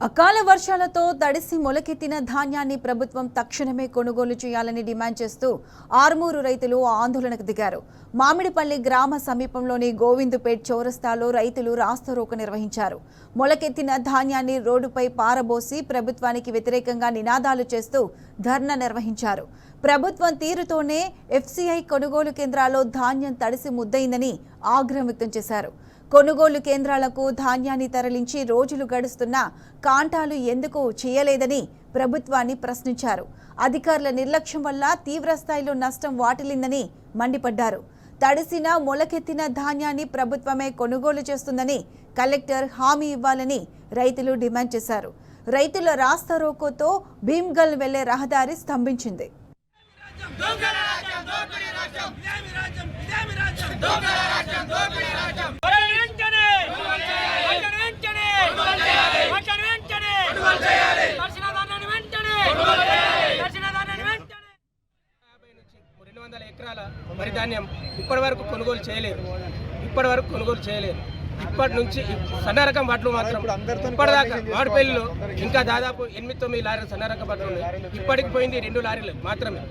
అకాల వర్షాలతో తడిసి మొలకెత్తిన ధాన్యాన్ని ప్రభుత్వం తక్షణమే కొనుగోలు చేయాలని డిమాండ్ చేస్తూ ఆర్మూరు రైతులు ఆందోళనకు దిగారు. మామిడిపల్లి గ్రామ సమీపంలోని గోవిందుపేట్ చౌరస్తాలో రైతులు రాస్తారోకో నిర్వహించారు. మొలకెత్తిన ధాన్యాన్ని రోడ్డుపై పారబోసి ప్రభుత్వానికి వ్యతిరేకంగా నినాదాలు చేస్తూ ధర్నా నిర్వహించారు. ప్రభుత్వం తీరుతోనే ఎఫ్సీఐ కొనుగోలు కేంద్రాల్లో ధాన్యం తడిసి ముద్దయిందని ఆగ్రహం వ్యక్తం చేశారు. కొనుగోలు కేంద్రాలకు ధాన్యాన్ని తరలించి రోజులు గడుస్తున్నా కాంటాలు ఎందుకు చేయలేదని ప్రభుత్వాన్ని ప్రశ్నించారు. అధికారుల నిర్లక్ష్యం వల్ల తీవ్రస్థాయిలో నష్టం వాటిల్లిందని మండిపడ్డారు. తడిసిన మొలకెత్తిన ధాన్యాన్ని ప్రభుత్వమే కొనుగోలు చేస్తుందని కలెక్టర్ హామీ ఇవ్వాలని రైతులు డిమాండ్ చేశారు. రైతుల రాస్తారోకోతో భీమ్గల్ వెళ్లే రహదారి స్తంభించింది. ఎకరాల వరి ధాన్యం ఇప్పటి వరకు కొనుగోలు చేయలేరు. ఇప్పటి నుంచి సన్న రకం వడ్లు మాత్రం ఇప్పటిదాకా మామిడిపల్లిలో ఇంకా దాదాపు 8-9 లారీలు సన్న రకం వడ్లు ఉన్నాయి. ఇప్పటికి పోయింది 2 లారీలు మాత్రమే.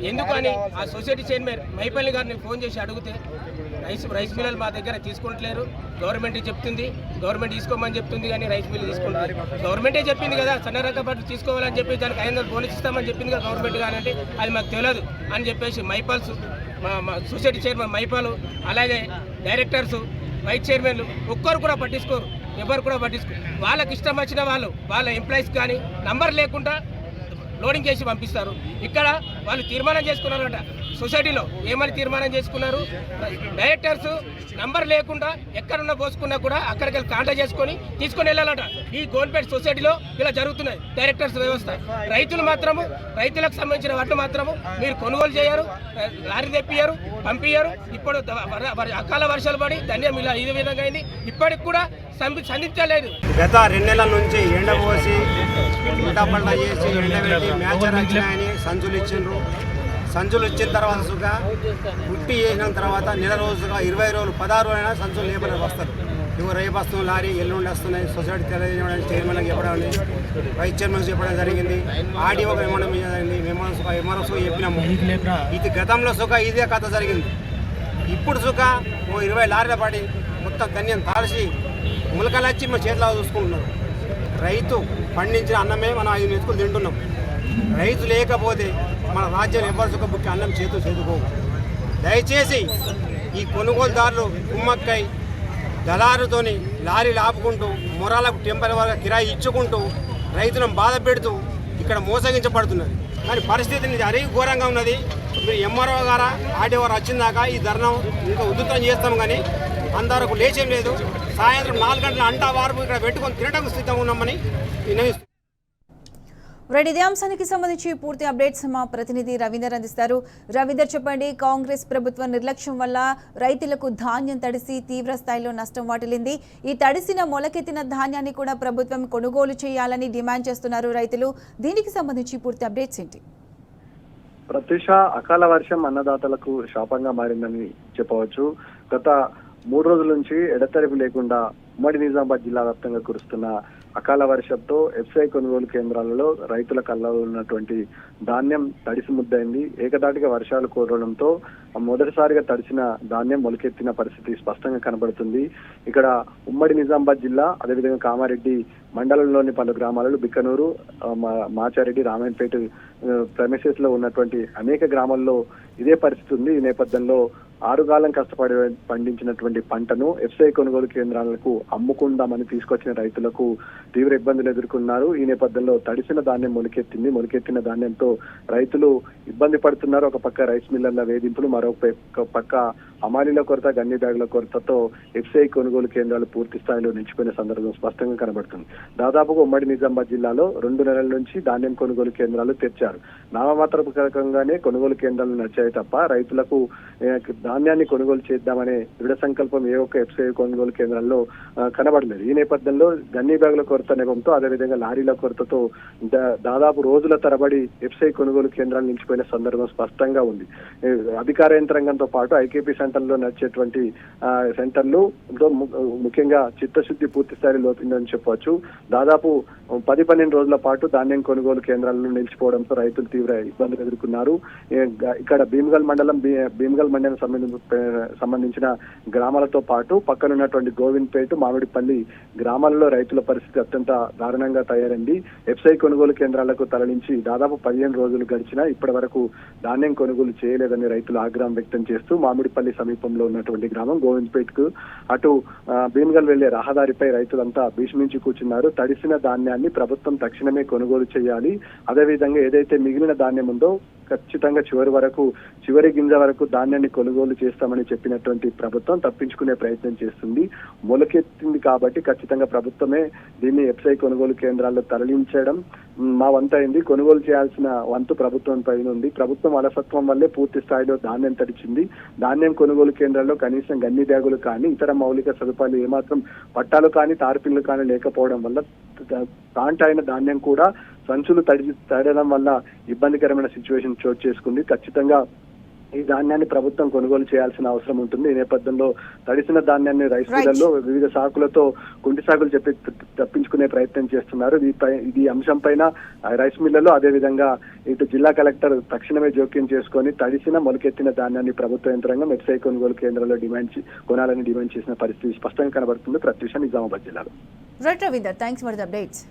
ఎందుకని ఆ సొసైటీ చైర్మన్ మైపల్లి గారిని ఫోన్ చేసి అడిగితే రైస్ మిల్లలు మా దగ్గర తీసుకుంటలేరు, గవర్నమెంట్ చెప్తుంది, గవర్నమెంట్ తీసుకోమని చెప్తుంది కానీ రైస్ మిల్లు తీసుకుంటారు. గవర్నమెంటే చెప్పింది కదా సన్న రకం వడ్లు తీసుకోవాలని చెప్పి దానికి 500 బోనస్ ఇస్తామని చెప్పింది కదా గవర్నమెంట్ కానంటే అది మాకు తెలియదు అని చెప్పేసి మైపాల్స్ మా సొసైటీ చైర్మన్ మైపాలు అలాగే డైరెక్టర్స్ వైస్ చైర్మన్లు ఒక్కరు కూడా పట్టించుకోరు, ఎవరు కూడా పట్టించుకోరు. వాళ్ళకి ఇష్టం వచ్చిన వాళ్ళ ఎంప్లాయీస్ కానీ నంబర్ లేకుండా లోడింగ్ చేసి పంపిస్తారు. ఇక్కడ వాళ్ళు తీర్మానం చేసుకున్నారట సొసైటీలో. ఏమని తీర్మానం చేసుకున్నారు? డైరెక్టర్స్ నంబర్ లేకుండా ఎక్కడున్నా పోసుకున్నా కూడా అక్కడికి వెళ్ళి కాంటాక్ట్ చేసుకొని తీసుకొని వెళ్ళాలట. ఈ గోల్పేట్ సొసైటీలో ఇలా జరుగుతున్నాయి డైరెక్టర్స్ వ్యవస్థ. రైతులు మాత్రము రైతులకు సంబంధించిన వాటిని మాత్రము మీరు కొనుగోలు చేయరు, లారీ తెప్పియరు, పంపించరు. ఇప్పుడు అకాల వర్షాలు పడి ధాన్యం ఇలా ఈ విధంగా అయింది. ఇప్పటికి కూడా సంధించలేదు. గత 2 నెలల నుంచి ఎండపోసి ఉల్టాపల్టా చేసి ఎండబెట్టి మ్యాచర్ వచ్చినాయని సంచులు ఇచ్చిన తర్వాత సుగా పుట్టి చేసిన తర్వాత నెల రోజుగా 20 రోజులు 16 రోజులైనా సంచులు లేబర్ వస్తారు. ఇవి రేపు వస్తున్నాయి, లారీ ఎల్లుండి వస్తున్నాయి. సొసైటీ తెలియజేయడానికి చైర్మన్కి చెప్పడం, వైస్ చైర్మన్స్ చెప్పడం జరిగింది. ఆర్డీఓ ఇవ్వడం జరిగింది. ఎంఆర్ఓ చెప్పినాము. ఇది గతంలో సుగా ఇదే కథ జరిగింది. ఇప్పుడు సుగా 20 లారీల పడి మొత్తం ధాన్యం తాల్చి ములకలు వచ్చి మా చేతిలో చూసుకుంటున్నాం. రైతు పండించిన అన్నమే మనం 5 మెతుకులు తింటున్నాం. రైతు లేకపోతే మన రాజ్యం ఎవరి సుఖ బుక్కి అన్నం చేతుకోవు. దయచేసి ఈ కొనుగోలుదారులు కుమ్మక్కై దళారుతోని లారీలు ఆపుకుంటూ మొరాలకు టెంపరీగా కిరాయి ఇచ్చుకుంటూ రైతులను బాధ పెడుతూ ఇక్కడ మోసగించబడుతున్నది. కానీ పరిస్థితి అరీ ఘోరంగా ఉన్నది. మీరు ఎంఆర్ఓ గారా ఆర్డీఓ వచ్చిందాకా ఈ ధర్నా ఇంకా ఉధృతం చేస్తాం కానీ అందరకు లేచేం లేదు. సాయంత్రం 4 గంటల అంటా వారు ఇక్కడ పెట్టుకొని తినడం స్థితిగా ఉన్నామని విన్నవిస్తున్నాం. ఇదే అంశానికి సంబంధించి పూర్తి అప్డేట్స్ మా ప్రతినిధి రవీందర్ అందిస్తారు. రవీందర్, చెప్పండి, కాంగ్రెస్ ప్రభుత్వం నిర్లక్ష్యం వల్ల రైతులకు ధాన్యం తడిసి తీవ్ర స్థాయిలో నష్టం వాటిల్లింది. ఈ తడిసిన మొలకెత్తిన ధాన్యాన్ని కూడా ప్రభుత్వం కొనుగోలు చేయాలని డిమాండ్ చేస్తున్నారు రైతులు. దీనికి సంబంధించి పూర్తి అప్డేట్స్ ఏంటి? ప్రత్యూష, అకాల వర్షం అన్నదాతలకు శాపంగా మారిందని చెప్పవచ్చు. గత 3 రోజుల నుంచి ఎడతెరిపి లేకుండా ఉమ్మడి నిజామాబాద్ జిల్లా వ్యాప్తంగా కురుస్తున్న అకాల వర్షంతో ఎఫ్సీఐ కొనుగోలు కేంద్రాలలో రైతుల కళ్ళలో ఉన్నటువంటి ధాన్యం తడిసి ముద్దైంది. ఏకదాటిగా వర్షాలు కురవడంతో మొదటిసారిగా తడిసిన ధాన్యం మొలకెత్తిన పరిస్థితి స్పష్టంగా కనబడుతుంది. ఇక్కడ ఉమ్మడి నిజామాబాద్ జిల్లా, అదేవిధంగా కామారెడ్డి మండలంలోని పలు గ్రామాలలో బిక్కనూరు, మాచారెడ్డి, రామాయణపేట ప్రెమిసెస్ లో ఉన్నటువంటి అనేక గ్రామాల్లో ఇదే పరిస్థితి ఉంది. ఈ నేపథ్యంలో 6 కాలం కష్టపడి పండించినటువంటి పంటను ఎఫ్సీఐ కొనుగోలు కేంద్రాలకు అమ్ముకుందామని తీసుకొచ్చిన రైతులకు తీవ్ర ఇబ్బందులు ఎదుర్కొన్నారు. ఈ నేపథ్యంలో తడిసిన ధాన్యం మొలకెత్తిన ధాన్యంతో రైతులు ఇబ్బంది పడుతున్నారు. ఒక పక్క రైస్ మిల్లర్ల వేధింపులు, మరొక పక్క హమాలీల కొరత, గన్ని బ్యాగుల కొరతతో ఎఫ్సీఐ కొనుగోలు కేంద్రాలు పూర్తి స్థాయిలో నిలిచిపోయిన సందర్భం స్పష్టంగా కనబడుతుంది. దాదాపుగా ఉమ్మడి నిజామాబాద్ జిల్లాలో 2 నెలల నుంచి ధాన్యం కొనుగోలు కేంద్రాలు తెరిచారు. నామమాత్రకంగానే కొనుగోలు కేంద్రాలు నడిచాయి తప్ప రైతులకు ధాన్యాన్ని కొనుగోలు చేద్దామనే దృఢ సంకల్పం ఏ ఒక్క ఎఫ్సీఐ కొనుగోలు కేంద్రాల్లో కనబడలేదు. ఈ నేపథ్యంలో గన్ని బ్యాగుల కొరత నెపంతో, అదేవిధంగా లారీల కొరతతో దాదాపు రోజుల తరబడి ఎఫ్సీఐ కొనుగోలు కేంద్రాలు నిలిచిపోయిన సందర్భం స్పష్టంగా ఉంది. అధికార యంత్రాంగంతో పాటు ఐకేపీ గంటల్లో నడిచేటువంటి సెంటర్లు ముఖ్యంగా చిత్తశుద్ధి పూర్తి స్థాయిలో లోపిందని చెప్పవచ్చు. దాదాపు 10-12 రోజుల పాటు ధాన్యం కొనుగోలు కేంద్రాలను నిలిచిపోవడంతో రైతులు తీవ్ర ఇబ్బందులు ఎదుర్కొన్నారు. ఇక్కడ భీమగల్ మండలం సంబంధించిన గ్రామాలతో పాటు పక్కనున్నటువంటి గోవింద్పేట, మామిడిపల్లి గ్రామాలలో రైతుల పరిస్థితి అత్యంత దారుణంగా తయారైంది. ఎఫ్ఐ కొనుగోలు కేంద్రాలకు తరలించి దాదాపు 15 రోజులు గడిచినా ఇప్పటి వరకు ధాన్యం కొనుగోలు చేయలేదని రైతులు ఆగ్రహం వ్యక్తం చేస్తూ మామిడిపల్లి సమీపంలో ఉన్నటువంటి గ్రామం గోవింద్పేటకు అటు భీమగల్ వెళ్లే రహదారిపై రైతులంతా భీష్మించి కూర్చున్నారు. తడిసిన ధాన్యాన్ని ప్రభుత్వం తక్షణమే కొనుగోలు చేయాలి. అదేవిధంగా ఏదైతే మిగిలిన ధాన్యం ఉందో ఖచ్చితంగా చివరి గింజ వరకు ధాన్యాన్ని కొనుగోలు చేస్తామని చెప్పినటువంటి ప్రభుత్వం తప్పించుకునే ప్రయత్నం చేస్తుంది. మొలకెత్తింది కాబట్టి ఖచ్చితంగా ప్రభుత్వమే దీన్ని ఎఫ్ఐ కొనుగోలు కేంద్రాల్లో తరలించడం మా వంత అయింది. కొనుగోలు చేయాల్సిన వంతు ప్రభుత్వం పైన ఉంది. ప్రభుత్వం అలసత్వం వల్లే పూర్తి స్థాయిలో ధాన్యం తడిచింది. ధాన్యం కొనుగోలు కేంద్రాల్లో కనీసం గన్ని బ్యాగులు కానీ ఇతర మౌలిక సదుపాయాలు ఏమాత్రం పట్టాలు కానీ తార్పిళ్లు కానీ లేకపోవడం వల్ల అయిన ధాన్యం కూడా సంచులు తడడం వల్ల ఇబ్బందికరమైన సిచ్యువేషన్ చోటు చేసుకుంది. ఖచ్చితంగా ఈ ధాన్యాన్ని ప్రభుత్వం కొనుగోలు చేయాల్సిన అవసరం ఉంటుంది. ఈ నేపథ్యంలో తడిసిన ధాన్యాన్ని రైస్ మిల్లర్లో వివిధ సాకులతో కుంటి సాకులు చెప్పి తప్పించుకునే ప్రయత్నం చేస్తున్నారు. ఈ అంశం పైన రైస్ మిల్లర్లు అదేవిధంగా ఇటు జిల్లా కలెక్టర్ తక్షణమే జోక్యం చేసుకొని తడిసిన మొలకెత్తిన ధాన్యాన్ని ప్రభుత్వ యంత్రాంగం ఎఫ్ఐ కొనుగోలు కేంద్రాల్లో కొనాలని డిమాండ్ చేసిన పరిస్థితి స్పష్టంగా కనబడుతుంది. ప్రత్యూష, నిజామాబాద్ జిల్లాలో. Right Ravinder, thanks for the updates.